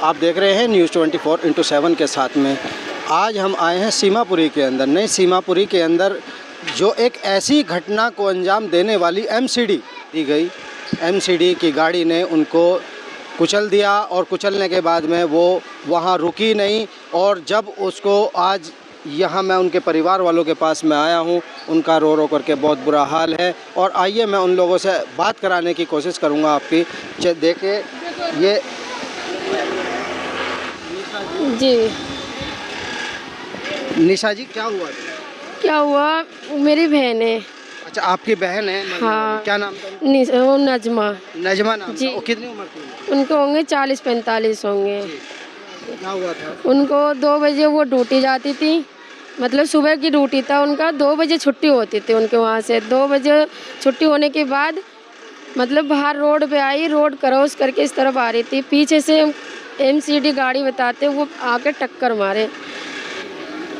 आप देख रहे हैं न्यूज़ 24x7 के साथ में। आज हम आए हैं सीमापुरी के अंदर। नई सीमापुरी के अंदर जो एक ऐसी घटना को अंजाम देने वाली एमसीडी दी गई। एमसीडी की गाड़ी ने उनको कुचल दिया और कुचलने के बाद में वो वहाँ रुकी नहीं। और जब उसको आज यहाँ मैं उनके परिवार वालों के पास में आया हूँ, उनका रो रो करके बहुत बुरा हाल है। और आइए मैं उन लोगों से बात कराने की कोशिश करूँगा आपकी। देखिए ये जी निशा जी, क्या हुआ? क्या हुआ? मेरी बहन है। अच्छा, आपकी बहन है? हाँ। क्या नाम था? वो नजमा। नजमा नाम जी। था। वो कितनी उम्र की? उनको होंगे 40-45 होंगे। क्या हुआ था? उनको 2 बजे वो ड्यूटी जाती थी, मतलब सुबह की ड्यूटी था उनका। 2 बजे छुट्टी होती थी उनके वहाँ से। 2 बजे छुट्टी होने के बाद मतलब बाहर रोड पे आई, रोड क्रॉस करके इस तरफ आ रही थी। पीछे से एमसीडी गाड़ी बताते वो आके टक्कर मारे,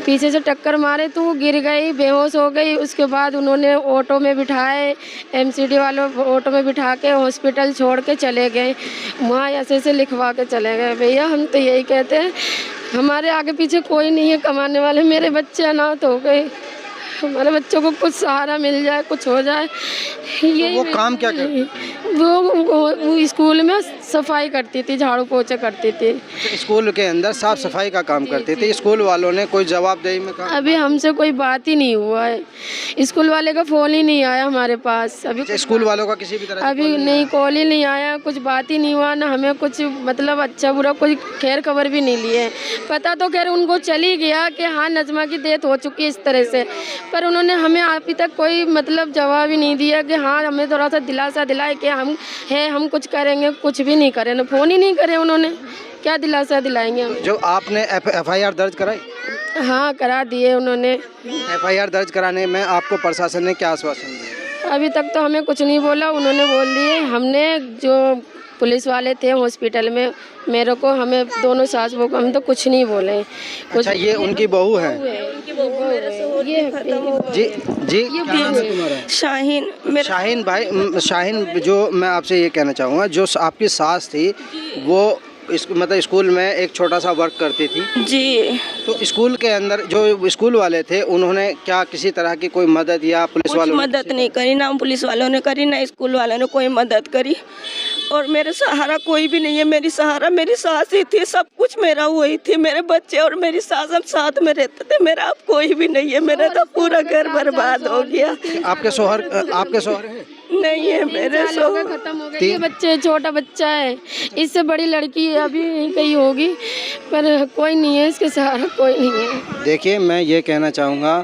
पीछे से टक्कर मारे तो वो गिर गई, बेहोश हो गई। उसके बाद उन्होंने ऑटो में बिठाए, एमसीडी वालों ऑटो में बिठा के हॉस्पिटल छोड़ के चले गए। वहाँ ऐसे लिखवा के चले गए। भैया हम तो यही कहते हैं, हमारे आगे पीछे कोई नहीं है कमाने वाले। मेरे बच्चे अनाथ हो गए, हमारे बच्चों को कुछ सहारा मिल जाए, कुछ हो जाए। ये तो वो काम क्या करती? वो स्कूल में सफाई करती थी, झाड़ू पोछा करती थी। स्कूल के अंदर साफ सफाई का काम करती थी। स्कूल वालों ने कोई जवाबदेही में कहा? अभी हमसे कोई बात ही नहीं हुआ है। स्कूल वाले का फ़ोन ही नहीं आया हमारे पास अभी। स्कूल वालों का किसी भी तरह अभी नहीं, कॉल ही नहीं आया, कुछ बात ही नहीं हुआ ना। हमें कुछ मतलब अच्छा बुरा कोई खैर खबर भी नहीं ली है। पता तो खैर उनको चली गया कि हाँ नजमा की डेथ हो चुकी है इस तरह से, पर उन्होंने हमें अभी तक कोई मतलब जवाब ही नहीं दिया कि हाँ हमें थोड़ा सा दिलासा दिलाए कि हम कुछ करेंगे। कुछ भी नहीं करें, फ़ोन ही नहीं करे उन्होंने। क्या दिलासा दिलाएंगे हम? जो आपने एफआईआर दर्ज कराई? हाँ करा दिए उन्होंने। एफआईआर दर्ज कराने में आपको प्रशासन ने क्या आश्वासन दिया? अभी तक तो हमें कुछ नहीं बोला। उन्होंने बोल दिए, हमने जो पुलिस वाले थे हॉस्पिटल में मेरे को, हमें दोनों सास बहू को हम तो कुछ नहीं बोले। अच्छा, ये उनकी बहू है? जी जी, क्या नाम है तुम्हारा? शाहीन। शाहीन भाई, शाहीन, जो मैं आपसे ये कहना चाहूँगा, जो आपकी सास थी वो मतलब स्कूल में एक छोटा सा वर्क करती थी जी। तो स्कूल के अंदर जो स्कूल वाले थे उन्होंने क्या किसी तरह की कोई मदद या पुलिस वालों ने मदद नहीं करी? ना पुलिस वालों ने करी, ना स्कूल वालों ने कोई मदद करी। और मेरे सहारा कोई भी नहीं है। मेरी सहारा मेरी सास ही थी, सब कुछ मेरा वही थी। मेरे बच्चे और मेरी सास हम साथ में रहते थे। मेरा अब कोई भी नहीं है। मेरा तो पूरा घर बर्बाद हो गया। आपके शोहर है? नहीं है मेरे शोहर। खत्म हो गए। ये बच्चे, छोटा बच्चा है, इससे बड़ी लड़की है अभी कहीं होगी, पर कोई नहीं है इसके सहारा, कोई नहीं है। देखिए मैं ये कहना चाहूँगा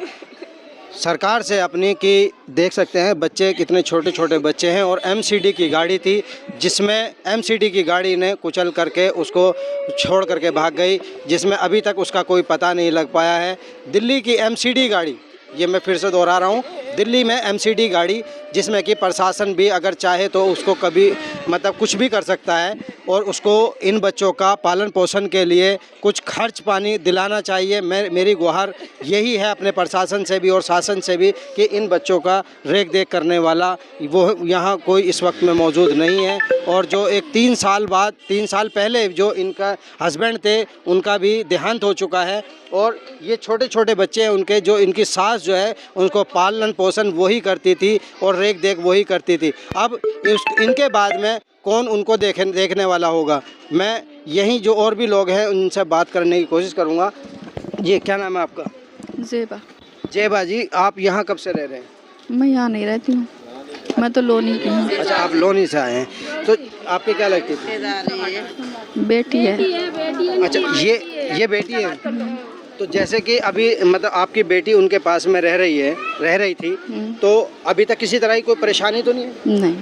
सरकार से अपनी कि देख सकते हैं बच्चे कितने छोटे छोटे बच्चे हैं और एमसीडी की गाड़ी थी जिसमें एमसीडी की गाड़ी ने कुचल करके उसको छोड़ करके भाग गई, जिसमें अभी तक उसका कोई पता नहीं लग पाया है। दिल्ली की एमसीडी गाड़ी, ये मैं फिर से दोहरा रहा हूँ, दिल्ली में एमसीडी गाड़ी जिसमें कि प्रशासन भी अगर चाहे तो उसको कभी मतलब कुछ भी कर सकता है और उसको इन बच्चों का पालन पोषण के लिए कुछ खर्च पानी दिलाना चाहिए। मेरी गुहार यही है अपने प्रशासन से भी और शासन से भी कि इन बच्चों का रेख देख करने वाला वो यहाँ कोई इस वक्त में मौजूद नहीं है। और जो एक 3 साल पहले जो इनका हस्बैंड थे उनका भी देहांत हो चुका है और ये छोटे छोटे बच्चे हैं उनके, जो इनकी सास जो है उनको पालन पोषण वही करती थी और रेख देख वही करती थी। अब इनके बाद में कौन उनको देखने वाला होगा? मैं यहीं जो और भी लोग हैं उनसे बात करने की कोशिश करूँगा। जी, क्या नाम है आपका? जेबा। जेबा जी, आप यहाँ कब से रह रहे हैं? मैं यहाँ नहीं रहती हूँ, मैं तो लोनी की हूँ। अच्छा, आप लोनी से आए हैं। तो आपकी क्या लगती थी? बेटी है। अच्छा, ये बेटी है। तो जैसे कि अभी मतलब आपकी बेटी उनके पास में रह रही थी, तो अभी तक किसी तरह की कोई परेशानी तो नहीं है? नहीं,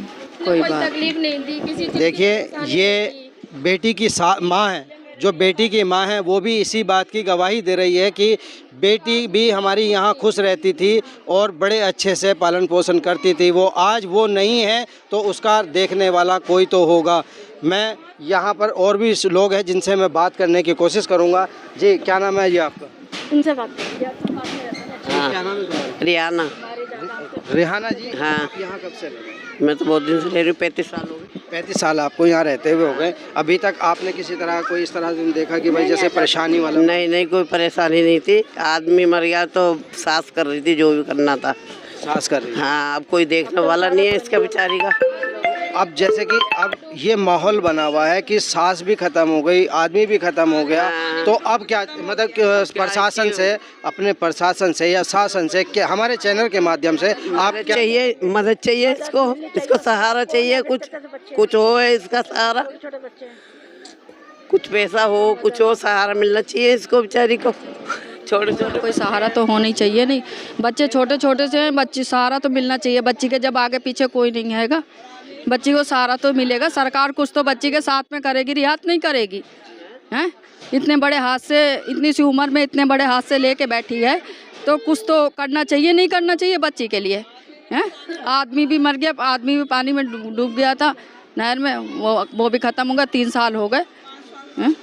कोई बात तकलीफ नहीं दी किसी चीज़। देखिए, ये बेटी की माँ है, जो बेटी की माँ है वो भी इसी बात की गवाही दे रही है कि बेटी भी हमारी यहाँ खुश रहती थी और बड़े अच्छे से पालन पोषण करती थी। वो आज वो नहीं है तो उसका देखने वाला कोई तो होगा। मैं यहाँ पर और भी लोग हैं जिनसे मैं बात करने की कोशिश करूँगा। जी, क्या नाम है जी आपका? उनसे बात क्या नाम है तुम्हारा? रियाना। रेहाना जी, हाँ। आप यहाँ कब से रह रहे हैं? मैं तो बहुत दिन से रह रही हूँ, 35 साल हो गए। 35 साल आपको यहाँ रहते हुए हो गए। अभी तक आपने किसी तरह कोई इस तरह से देखा कि भाई जैसे परेशानी वाला? नहीं नहीं, कोई परेशानी नहीं थी। आदमी मर गया तो सास कर रही थी जो भी करना था। सास कर रही है। हाँ, अब कोई देखने वाला नहीं है इसका बेचारी का। अब जैसे कि अब ये माहौल बना हुआ है कि सास भी खत्म हो गई, आदमी भी खत्म हो गया, तो अब क्या मतलब कि प्रशासन से, अपने प्रशासन से या शासन से क्या, हमारे चैनल के माध्यम से आप क्या चाहिए? मदद चाहिए इसको सहारा चाहिए, कुछ हो इसका सहारा, कुछ पैसा हो, कुछ हो, सहारा मिलना चाहिए इसको बेचारी को। छोटे छोटे कोई सहारा तो होना ही चाहिए। नहीं, बच्चे छोटे छोटे से हैं, बच्चे सहारा तो मिलना चाहिए। बच्ची के जब आगे पीछे कोई नहीं हैगा, बच्ची को सहारा तो मिलेगा। सरकार कुछ तो बच्ची के साथ में करेगी, रियायत नहीं करेगी हैं। इतने बड़े हादसे, इतनी सी उम्र में इतने बड़े हादसे लेके बैठी है, तो कुछ तो करना चाहिए। नहीं करना चाहिए बच्ची के लिए हैं? आदमी भी मर गया, आदमी भी पानी में डूब गया था नहर में, वो भी ख़त्म हो गया। 3 साल हो गए हैं,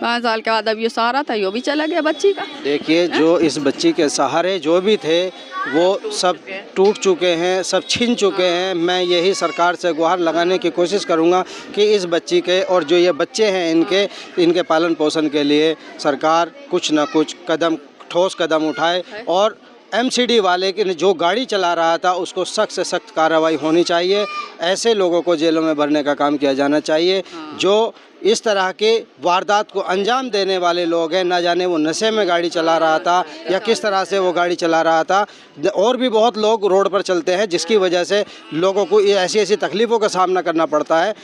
5 साल के बाद अब ये सहारा था, ये भी चला गया बच्ची का। देखिए, जो इस बच्ची के सहारे जो भी थे वो सब टूट चुके हैं, सब छिन चुके हैं। मैं यही सरकार से गुहार लगाने की कोशिश करूंगा कि इस बच्ची के और जो ये बच्चे हैं इनके पालन पोषण के लिए सरकार कुछ ना कुछ ठोस कदम उठाए और एमसीडी वाले की जो गाड़ी चला रहा था उसको सख्त से सख्त कार्रवाई होनी चाहिए। ऐसे लोगों को जेलों में भरने का काम किया जाना चाहिए जो इस तरह के वारदात को अंजाम देने वाले लोग हैं। ना जाने वो नशे में गाड़ी चला रहा था या किस तरह से वो गाड़ी चला रहा था। और भी बहुत लोग रोड पर चलते हैं जिसकी वजह से लोगों को ऐसी ऐसी तकलीफ़ों का सामना करना पड़ता है।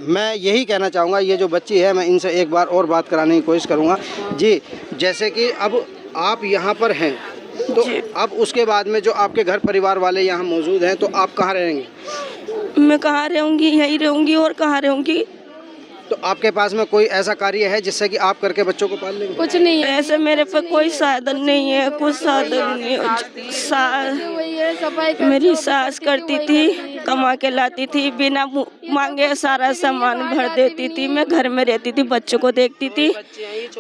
मैं यही कहना चाहूँगा, ये जो बच्ची है मैं इनसे एक बार और बात कराने की कोशिश करूँगा। जी, जैसे कि अब आप यहाँ पर हैं तो अब उसके बाद में जो आपके घर परिवार वाले यहाँ मौजूद हैं, तो आप कहाँ रहेंगे? मैं कहाँ रहूँगी? यहीं रहूँगी, और कहाँ रहूँगी। तो आपके पास में कोई ऐसा कार्य है जिससे कि आप करके बच्चों को पाल लेंगे? कुछ नहीं है, ऐसे मेरे पे कोई साधन नहीं है, कुछ साधन नहीं है। वही है, सफाई करती मेरी हूँ, सास करती थी, कमा के लाती थी, बिना मांगे सारा सामान भर देती थी। मैं घर में रहती थी, बच्चों को देखती थी,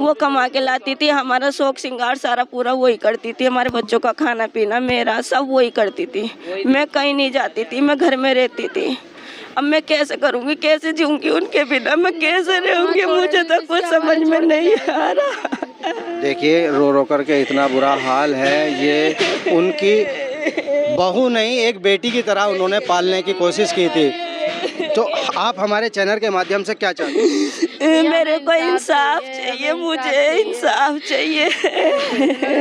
वो कमा के लाती थी। हमारा शौक श्रृंगार सारा पूरा वही करती थी, हमारे बच्चों का खाना पीना मेरा सब वही करती थी। मैं कहीं नहीं जाती थी, मैं घर में रहती थी। अब मैं कैसे करूँगी, कैसे जीऊँगी उनके बिना, मैं कैसे रहूँगी, मुझे तो कुछ समझ में नहीं आ रहा। देखिए, रो रो करके इतना बुरा हाल है। ये उनकी बहू नहीं, एक बेटी की तरह उन्होंने पालने की कोशिश की थी। तो आप हमारे चैनल के माध्यम से क्या चाहते हैं? मेरे को इंसाफ चाहिए, मुझे इंसाफ चाहिए।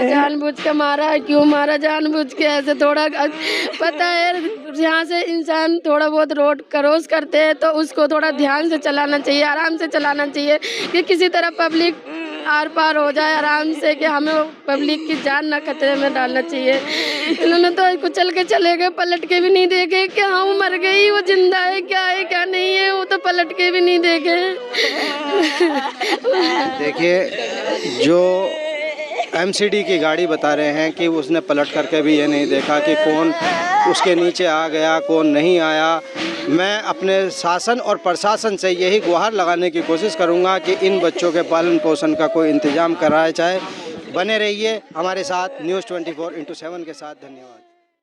जानबूझ के मारा है, क्यों मारा जानबूझ के? ऐसे थोड़ा पता है, यहाँ से इंसान थोड़ा बहुत रोड क्रॉस करते हैं तो उसको थोड़ा ध्यान से चलाना चाहिए, आराम से चलाना चाहिए कि किसी तरह पब्लिक आर पार हो जाए आराम से, कि हमें पब्लिक की जान ना खतरे में डालना चाहिए। इन्होंने तो कुचल के चले गए, पलट के भी नहीं देखे कि हाँ वो मर गई, वो जिंदा है क्या नहीं है, वो तो पलट के भी नहीं देखे। देखिए, जो एमसीडी की गाड़ी बता रहे हैं कि उसने पलट करके भी ये नहीं देखा कि कौन उसके नीचे आ गया, कौन नहीं आया। मैं अपने शासन और प्रशासन से यही गुहार लगाने की कोशिश करूंगा कि इन बच्चों के पालन पोषण का कोई इंतजाम कराया जाए। बने रहिए हमारे साथ न्यूज़ 24x7 के साथ। धन्यवाद।